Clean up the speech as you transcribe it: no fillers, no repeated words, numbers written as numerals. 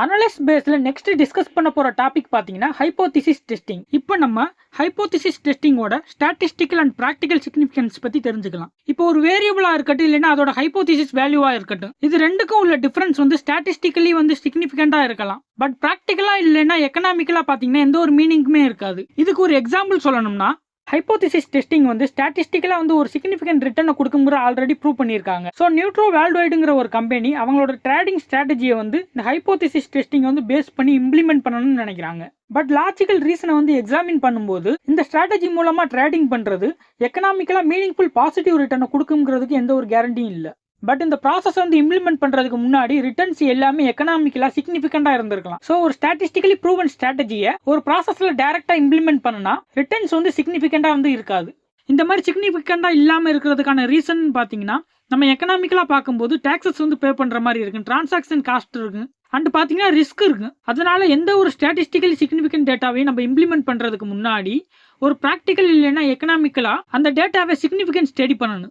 Analyse பேஸ்ல next discuss பண்ண போற டாபிக் பாத்தீங்கன்னா ஹைபோதிசிஸ் டெஸ்டிங். இப்போ நம்ம ஹைபோதிசிஸ் டெஸ்டிங்கோட ஸ்டாட்டிஸ்டிக்கல் அண்ட் பிராக்டிகல் சிக்னிஃபிகன்ஸ் பத்தி தெரிஞ்சுக்கலாம். இப்போ ஒரு வேரியபிளா இருக்கட்டும் இல்லைன்னா அதோட ஹைபோதிசிஸ் வேல்யூவா இருக்கட்டும், இது ரெண்டுக்கும் உள்ள டிஃபரன்ஸ் ஸ்டாட்டிஸ்டிக்கலி சிக்னிஃபிகண்டா இருக்கலாம். பட் பிராக்டிகலா இல்லைன்னா எக்கனாமிக்கலா பாத்தீங்கன்னா எந்த ஒரு மீனிங்குமே இருக்காது. இதுக்கு ஒரு எக்ஸாம்பிள் சொல்லணும்னா, ஹைபோதிசிஸ் டெஸ்டிங் ஸ்டாட்டிஸ்டிக்கலா ஒரு சிக்னிஃபிகன்ட் ரிட்டர்னை கொடுக்குங்கிற ஆல்ரெடி ப்ரூவ் பண்ணியிருக்காங்க. ஸோ நியூட்ரோ வேர்ல்டுவைடுங்கிற ஒரு கம்பெனி அவங்களோட ட்ரேடிங் ஸ்ட்ராட்டஜியை இந்த ஹைபோதிசிஸ் டெஸ்டிங் பேஸ் பண்ணி இம்ப்ளிமெண்ட் பண்ணணும்னு நினைக்கிறாங்க. பட் லாஜிக்கல் ரீசனை எக்ஸாமின் பண்ணும்போது இந்த ஸ்ட்ராட்டஜி மூலமா ட்ரேடிங் பண்றது எக்கனாமிக்கலா மீனிங்ஃபுல் பாசிட்டிவ் ரிட்டர்னை கொடுக்குங்கிறதுக்கு எந்த ஒரு கேரண்டியும் இல்லை. பட் இந்த ப்ராசஸ் இம்ப்ளிமெண்ட் பண்றதுக்கு முன்னாடி ரிட்டர்ன்ஸ் எல்லாமே எக்கனாமிக்கலா சிக்னிஃபிகண்டா இருந்திருக்கலாம். ஸோ ஒரு ஸ்டாட்டிஸ்டிக்கலி ப்ரூவன் ஸ்ட்ராட்டஜியை ஒரு ப்ராசஸ்ல டைரக்டா இம்ப்ளிமெண்ட் பண்ணனா ரிட்டர்ன்ஸ் சிக்னிஃபிகண்டா இருக்காது. இந்த மாதிரி சிக்னிஃபிகண்டா இல்லாம இருக்கிறதுக்கான ரீசன் பாத்தீங்கன்னா, நம்ம எக்கனாமிக்கலா பார்க்கும்போது டாக்ஸஸ் பே பண்ற மாதிரி இருக்கு, டிரான்சாக்ஷன் காஸ்ட் இருக்கு, அண்ட் பாத்தீங்கன்னா ரிஸ்க் இருக்கு. அதனால எந்த ஒரு ஸ்டாட்டிஸ்டிக்கலி சிக்னிஃபிகன்ட் டேட்டாவையும் நம்ம இம்ப்ளிமெண்ட் பண்றதுக்கு முன்னாடி ஒரு பிராக்டிக்கல் இல்லைன்னா எக்கனாமிக்கலா அந்த டேட்டாவை சிக்னிஃபிகன்ஸ் ஸ்டடி பண்ணணும்.